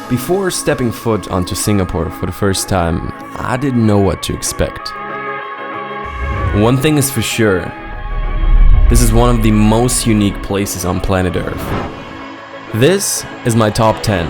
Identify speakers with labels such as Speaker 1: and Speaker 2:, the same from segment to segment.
Speaker 1: Before stepping foot onto Singapore for the first time, I didn't know what to expect. One thing is for sure, this is one of the most unique places on planet Earth. This is my top 10.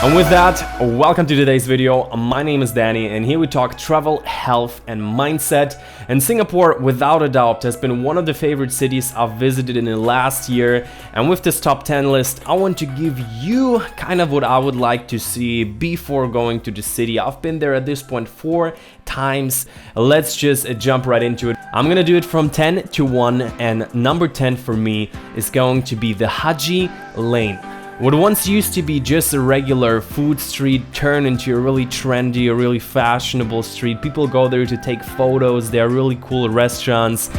Speaker 1: And with that, welcome to today's video. My name is Danny and here we talk travel, health and mindset. And Singapore, without a doubt, has been one of the favorite cities I've visited in the last year. And with this top 10 list, I want to give you kind of what I would like to see before going to the city. I've been there at this point 4 times. Let's just jump right into it. I'm gonna do it from 10 to 1, and number 10 for me is going to be the Haji Lane. What once used to be just a regular food street turned into a really trendy, a really fashionable street. People go there to take photos. There are really cool restaurants.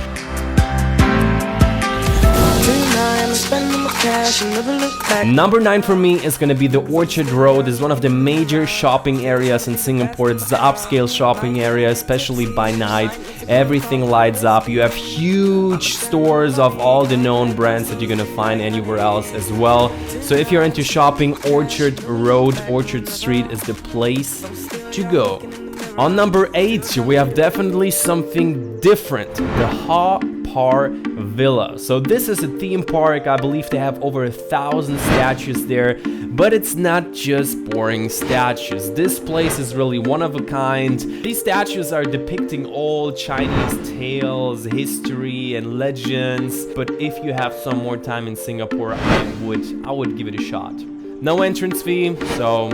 Speaker 1: Number 9 for me is gonna be the Orchard Road. It's one of the major shopping areas in Singapore. It's the upscale shopping area, especially by night. Everything lights up. You have huge stores of all the known brands that you're gonna find anywhere else as well. So if you're into shopping, Orchard Road, Orchard Street is the place to go. On number 8, we have definitely something different. The Haw Par Villa. So this is a theme park. I believe they have over 1,000 statues there, but it's not just boring statues. This place is really one of a kind. These statues are depicting old Chinese tales, history and legends. But if you have some more time in Singapore, I would give it a shot. No entrance fee, so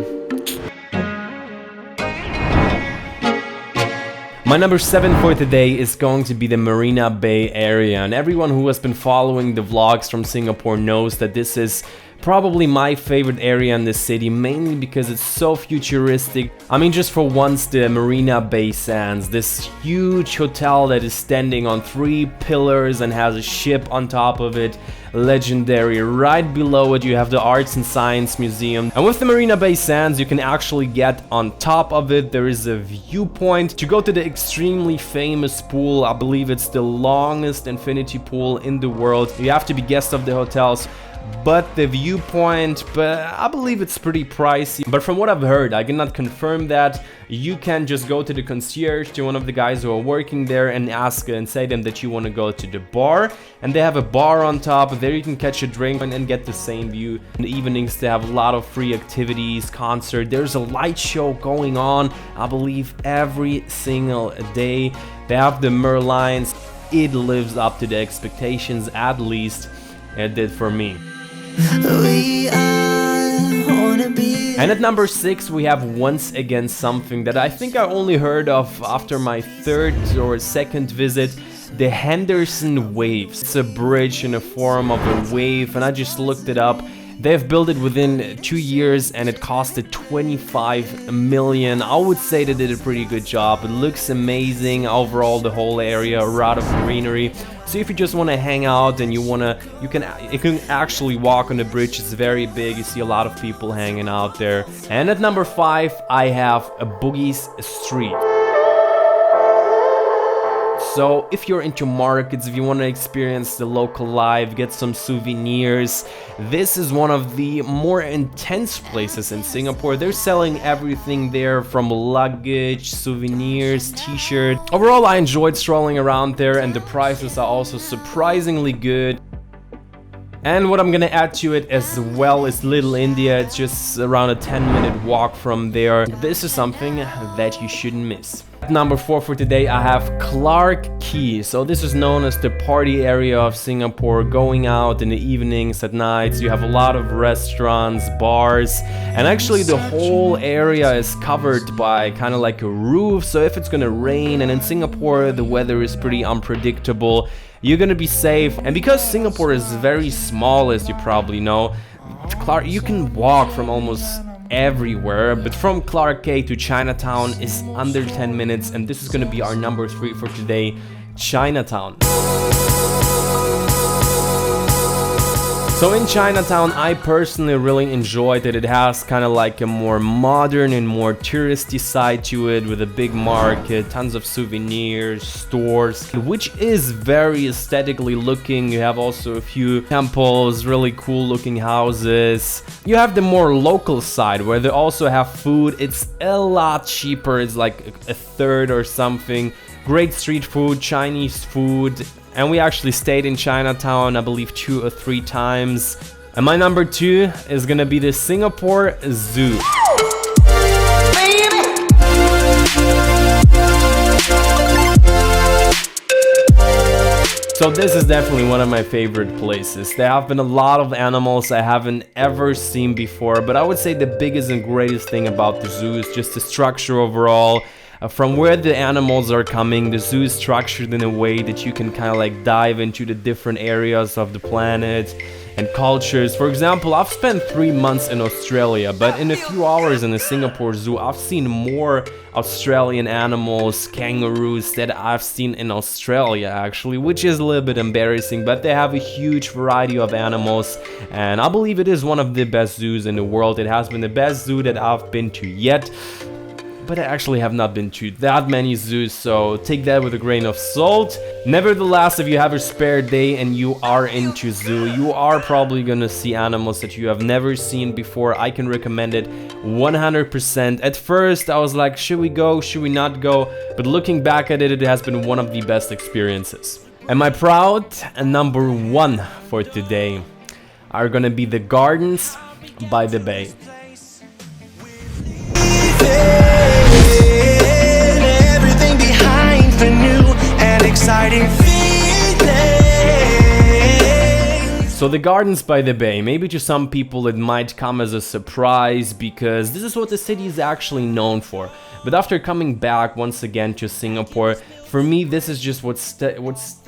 Speaker 1: my number 7 for today is going to be the Marina Bay area, and everyone who has been following the vlogs from Singapore knows that this is probably my favorite area in the city, mainly because it's so futuristic. I mean, just for once, the Marina Bay Sands, this huge hotel that is standing on 3 pillars and has a ship on top of it. Legendary. Right below it you have the Arts and Science Museum, and with the Marina Bay Sands you can actually get on top of it. There is a viewpoint to go to the extremely famous pool. I believe it's the longest infinity pool in the world. You have to be guest of the hotels. But the viewpoint, I believe it's pretty pricey. But from what I've heard, I cannot confirm that, you can just go to the concierge, to one of the guys who are working there, and ask and say them that you want to go to the bar. And they have a bar on top. There you can catch a drink and get the same view. In the evenings they have a lot of free activities, concert. There's a light show going on, I believe, every single day. They have the Merlions. It lives up to the expectations, at least it did for me. And at number 6 we have once again something that I think I only heard of after my 3rd or 2nd visit. The Henderson Waves. It's a bridge in the form of a wave, and I just looked it up. They've built it within 2 years and it costed 25 million. I would say they did a pretty good job. It looks amazing. Overall, the whole area, a lot of greenery. So if you just want to hang out and you can actually walk on the bridge. It's very big. You see a lot of people hanging out there. And at number 5, I have a Bugis Street. So if you're into markets, if you want to experience the local life, get some souvenirs, this is one of the more intense places in Singapore. They're selling everything there, from luggage, souvenirs, t-shirts. Overall, I enjoyed strolling around there, and the prices are also surprisingly good. And what I'm gonna add to it as well is Little India. It's just around a 10-minute walk from there. This is something that you shouldn't miss. Number 4 for today, I have Clarke Quay. So this is known as the party area of Singapore. Going out in the evenings, at nights, you have a lot of restaurants, bars, and actually the whole area is covered by kind of like a roof. So if it's gonna rain, and in Singapore the weather is pretty unpredictable, you're gonna be safe. And because Singapore is very small, as you probably know, you can walk from almost everywhere, but from Clarke Quay to Chinatown is under 10 minutes, and this is gonna be our number 3 for today. Chinatown. So in Chinatown, I personally really enjoyed it. It has kind of like a more modern and more touristy side to it, with a big market, tons of souvenirs, stores, which is very aesthetically looking. You have also a few temples, really cool looking houses. You have the more local side where they also have food. It's a lot cheaper. It's like a third or something. Great street food, Chinese food. And we actually stayed in Chinatown, I believe 2 or 3 times. And my number 2 is gonna be the Singapore Zoo. So this is definitely one of my favorite places. There have been a lot of animals I haven't ever seen before, but I would say the biggest and greatest thing about the zoo is just the structure overall. From where the animals are coming, the zoo is structured in a way that you can kind of like dive into the different areas of the planet and cultures. For example, I've spent 3 months in Australia, but in a few hours in the Singapore Zoo, I've seen more Australian animals, kangaroos, that I've seen in Australia actually, which is a little bit embarrassing, but they have a huge variety of animals, and I believe it is one of the best zoos in the world. It has been the best zoo that I've been to yet. But I actually have not been to that many zoos, so take that with a grain of salt. Nevertheless, if you have a spare day and you are into zoo, you are probably gonna see animals that you have never seen before. I can recommend it 100%. At first, I was like, should we go, should we not go? But looking back at it, it has been one of the best experiences. And my proud number 1 for today are gonna be the Gardens by the Bay.
Speaker 2: Everything behind for new and exciting feelings.
Speaker 1: So the Gardens by the Bay, maybe to some people it might come as a surprise because this is what the city is actually known for. But after coming back once again to Singapore, for me this is just what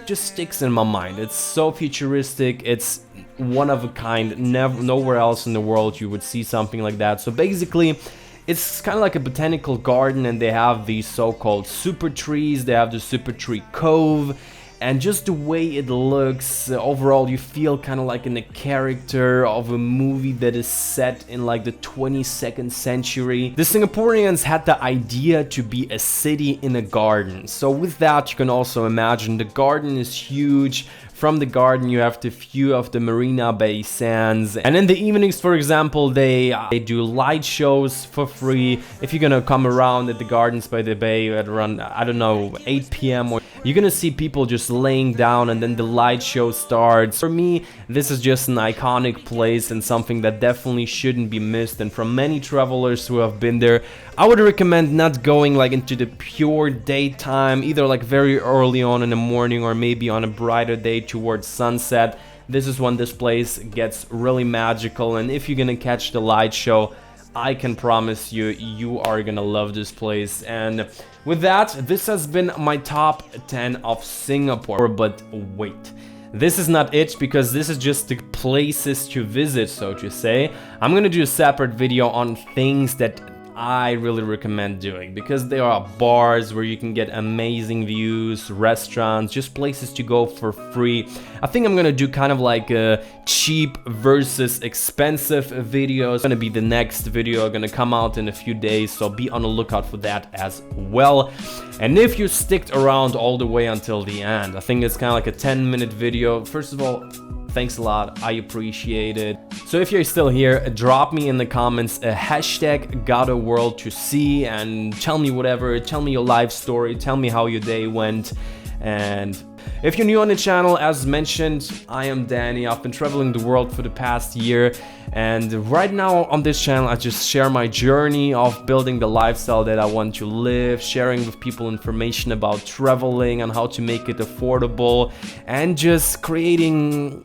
Speaker 1: just sticks in my mind. It's so futuristic, it's one of a kind, nowhere else in the world you would see something like that. So basically, it's kind of like a botanical garden, and they have these so-called super trees. They have the super tree cove, and just the way it looks, overall you feel kind of like in the character of a movie that is set in like the 22nd century. The Singaporeans had the idea to be a city in a garden. So with that, you can also imagine the garden is huge. From the garden you have the view of the Marina Bay Sands, and in the evenings, for example, they do light shows for free. If you're gonna come around at the Gardens by the Bay at around, I don't know, 8 p.m. or you're gonna see people just laying down and then the light show starts. For me, this is just an iconic place and something that definitely shouldn't be missed, and from many travelers who have been there, I would recommend not going like into the pure daytime, either like very early on in the morning or maybe on a brighter day towards sunset. This is when this place gets really magical, and if you're gonna catch the light show, I can promise you, you are gonna love this place. And with that, this has been my top 10 of Singapore. But wait, this is not it, because this is just the places to visit, so to say. I'm gonna do a separate video on things that I really recommend doing, because there are bars where you can get amazing views, restaurants, just places to go for free. I think I'm gonna do kind of like a cheap versus expensive video. It's gonna be the next video, gonna come out in a few days, so be on the lookout for that as well. And if you sticked around all the way until the end, I think it's kind of like a 10-minute video. First of all, thanks a lot, I appreciate it. So if you're still here, drop me in the comments a hashtag #GotAWorldToSee and tell me whatever, tell me your life story, tell me how your day went. And if you're new on the channel, as mentioned, I am Danny. I've been traveling the world for the past year, and right now on this channel I just share my journey of building the lifestyle that I want to live, sharing with people information about traveling and how to make it affordable, and just creating,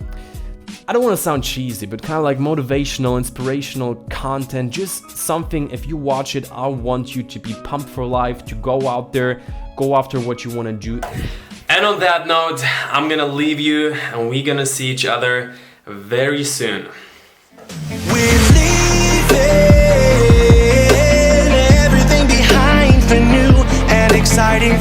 Speaker 1: I don't want to sound cheesy, but kind of like motivational, inspirational content. Just something, if you watch it, I want you to be pumped for life, to go out there, go after what you want to do. And on that note, I'm gonna leave you, and we're gonna see each other very soon.
Speaker 2: We're leaving everything behind for new and exciting.